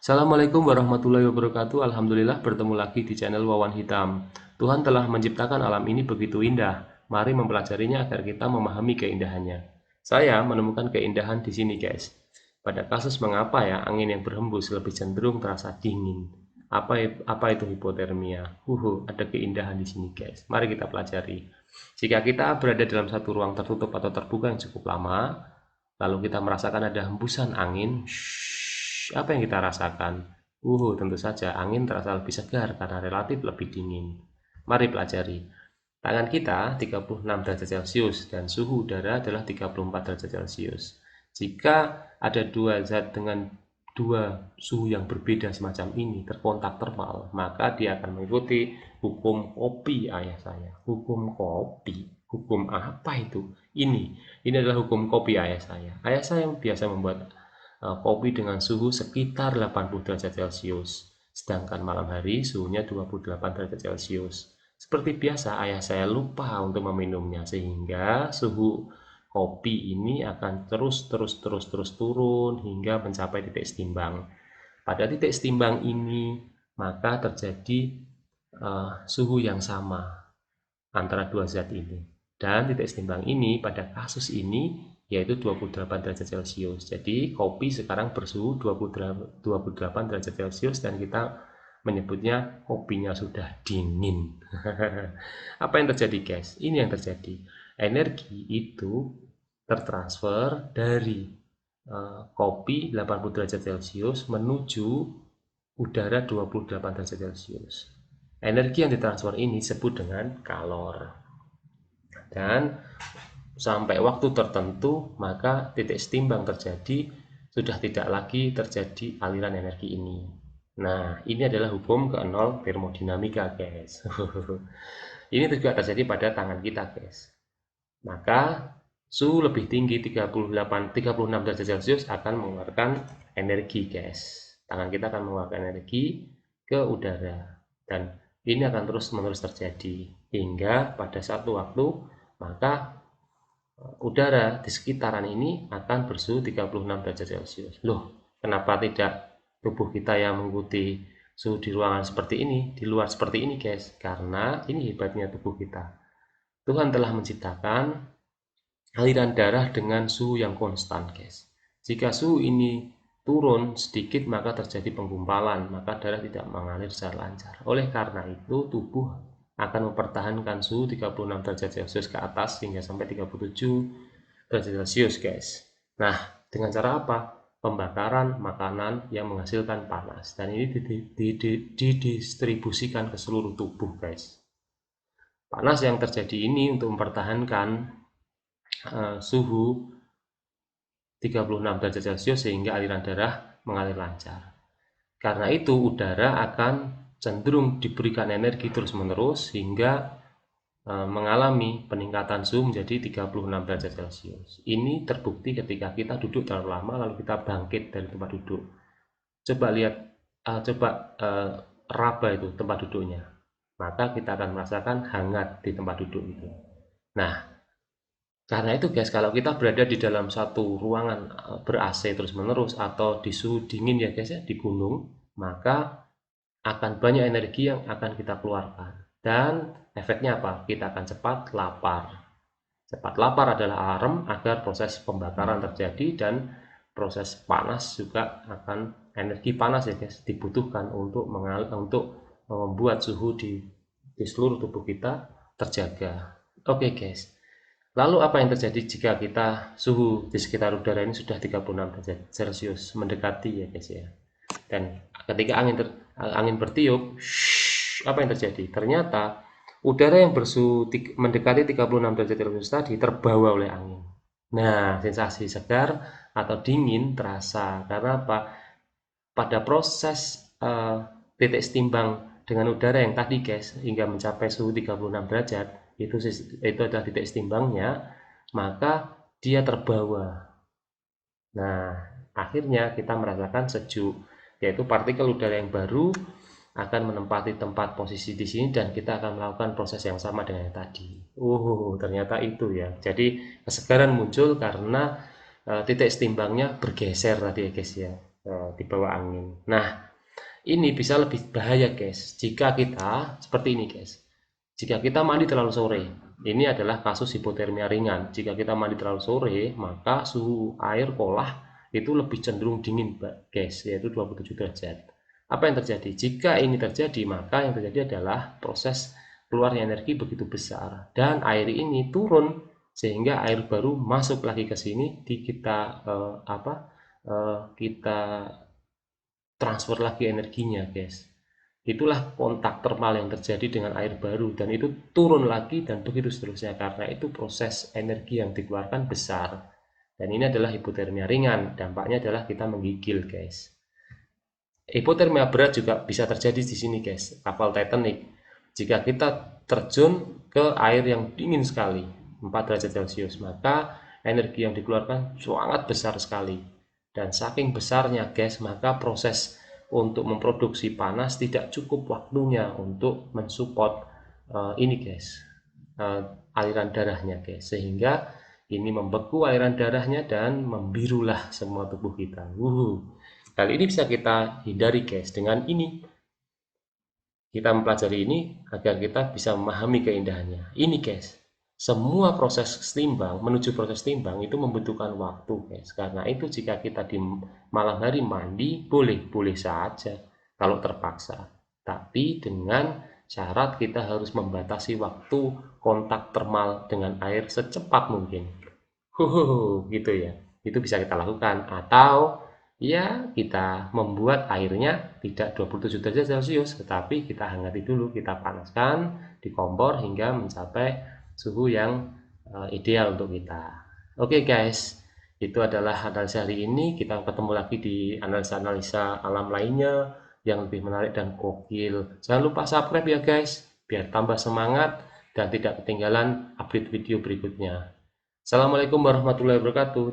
Assalamualaikum warahmatullahi wabarakatuh. Alhamdulillah bertemu lagi di channel Wawan Hitam. Tuhan telah menciptakan alam ini begitu indah. Mari mempelajarinya agar kita memahami keindahannya. Saya menemukan keindahan di sini, guys. Pada kasus mengapa ya angin yang berhembus lebih cenderung terasa dingin. Apa itu hipotermia? Ada keindahan di sini, guys. Mari kita pelajari. Jika kita berada dalam satu ruang tertutup atau terbuka yang cukup lama, lalu kita merasakan ada hembusan angin, apa yang kita rasakan? Tentu saja angin terasa lebih segar karena relatif lebih dingin. Mari pelajari. Tangan kita 36 derajat Celcius dan suhu udara adalah 34 derajat Celcius. Jika ada dua zat dengan dua suhu yang berbeda semacam ini terkontak termal, maka dia akan mengikuti hukum kopi ayah saya. Hukum kopi. Hukum apa itu? Ini adalah hukum kopi ayah saya. Ayah saya biasa membuat kopi dengan suhu sekitar 80 derajat Celcius. Sedangkan malam hari suhunya 28 derajat Celcius. Seperti biasa, ayah saya lupa untuk meminumnya sehingga suhu kopi ini akan terus turun hingga mencapai titik setimbang. Pada titik setimbang ini maka terjadi suhu yang sama antara dua zat ini. Dan titik setimbang ini pada kasus ini yaitu 28 derajat Celcius. Jadi kopi sekarang bersuhu 28 derajat Celcius dan kita menyebutnya kopinya sudah dingin. Apa yang terjadi, guys? Ini yang terjadi. Energi itu tertransfer dari kopi 80 derajat Celcius menuju udara 28 derajat Celcius. Energi yang ditransfer ini disebut dengan kalor. Dan sampai waktu tertentu maka titik setimbang terjadi, sudah tidak lagi terjadi aliran energi ini. Nah, ini adalah hukum ke-0 termodinamika, guys. Ini juga terjadi pada tangan kita, guys. Maka suhu lebih tinggi 36 derajat Celcius akan mengeluarkan energi, guys. Tangan kita akan mengeluarkan energi ke udara dan ini akan terus-menerus terjadi hingga pada satu waktu maka udara di sekitaran ini akan bersuhu 36 derajat Celcius. Loh, kenapa tidak tubuh kita yang mengikuti suhu di ruangan seperti ini, di luar seperti ini, guys? Karena ini hebatnya tubuh kita. Tuhan telah menciptakan aliran darah dengan suhu yang konstan, guys. Jika suhu ini turun sedikit maka terjadi penggumpalan, maka darah tidak mengalir secara lancar. Oleh karena itu, tubuh akan mempertahankan suhu 36 derajat Celcius ke atas hingga sampai 37 derajat Celcius, guys. Nah, dengan cara apa? Pembakaran makanan yang menghasilkan panas. Dan ini didistribusikan ke seluruh tubuh, guys. Panas yang terjadi ini untuk mempertahankan suhu 36 derajat Celcius sehingga aliran darah mengalir lancar. Karena itu udara akan cenderung diberikan energi terus-menerus hingga mengalami peningkatan suhu menjadi 36 derajat Celcius. Ini terbukti ketika kita duduk terlalu lama lalu kita bangkit dari tempat duduk. Coba lihat, raba itu tempat duduknya. Maka kita akan merasakan hangat di tempat duduk itu. Nah, karena itu, guys, kalau kita berada di dalam satu ruangan ber-AC terus-menerus atau di suhu dingin ya, guys, ya, di gunung, maka akan banyak energi yang akan kita keluarkan. Dan efeknya apa? Kita akan cepat lapar. Cepat lapar adalah alarm agar proses pembakaran terjadi dan proses panas juga akan energi panas ya, guys, dibutuhkan untuk membuat suhu di seluruh tubuh kita terjaga. Oke, guys. Lalu apa yang terjadi jika kita suhu di sekitar udara ini sudah 36 derajat Celcius mendekati ya, guys, ya. Dan ketika angin bertiup, apa yang terjadi? Ternyata udara yang bersuhu mendekati 36 derajat Celcius tadi terbawa oleh angin. Nah, sensasi segar atau dingin terasa karena apa? Pada proses titik setimbang dengan udara yang tadi, guys, hingga mencapai suhu 36 derajat, itu adalah titik setimbangnya, maka dia terbawa. Nah, akhirnya kita merasakan sejuk, yaitu partikel udara yang baru akan menempati tempat posisi di sini dan kita akan melakukan proses yang sama dengan yang tadi. Ternyata itu ya. Jadi kesegaran muncul karena titik setimbangnya bergeser tadi ya, guys, ya. di bawah angin. Nah, ini bisa lebih bahaya guys, jika kita seperti ini guys. Jika kita mandi terlalu sore, ini adalah kasus hipotermia ringan. Jika kita mandi terlalu sore, maka suhu air kolah itu lebih cenderung dingin guys, yaitu 27 derajat. Apa yang terjadi? Jika ini terjadi, maka yang terjadi adalah proses keluarnya energi begitu besar dan air ini turun sehingga air baru masuk lagi ke sini kita transfer lagi energinya guys. Itulah kontak termal yang terjadi dengan air baru dan itu turun lagi dan begitu seterusnya, karena itu proses energi yang dikeluarkan besar dan ini adalah hipotermia ringan. Dampaknya adalah kita menggigil guys. Hipotermia berat juga bisa terjadi di sini guys, kapal Titanic. Jika kita terjun ke air yang dingin sekali 4 derajat Celcius, maka energi yang dikeluarkan sangat besar sekali. Dan saking besarnya guys, maka proses untuk memproduksi panas tidak cukup waktunya untuk mensupport ini guys, aliran darahnya guys, sehingga ini membeku aliran darahnya dan membirulah semua tubuh kita. Kali ini bisa kita hindari guys dengan ini. Kita mempelajari ini agar kita bisa memahami keindahannya. Ini guys, semua proses timbang menuju proses timbang itu membutuhkan waktu guys. Karena itu jika kita di malam hari mandi boleh saja kalau terpaksa. Tapi dengan syarat kita harus membatasi waktu kontak termal dengan air secepat mungkin. Gitu ya. Itu bisa kita lakukan, atau ya kita membuat airnya tidak 27 derajat Celcius, tetapi kita hangati dulu, kita panaskan di kompor hingga mencapai suhu yang ideal untuk kita. Oke guys, itu adalah analisa hari ini. Kita ketemu lagi di analisa-analisa alam lainnya yang lebih menarik dan gokil. Jangan lupa subscribe ya guys, biar tambah semangat dan tidak ketinggalan update video berikutnya. Assalamualaikum warahmatullahi wabarakatuh.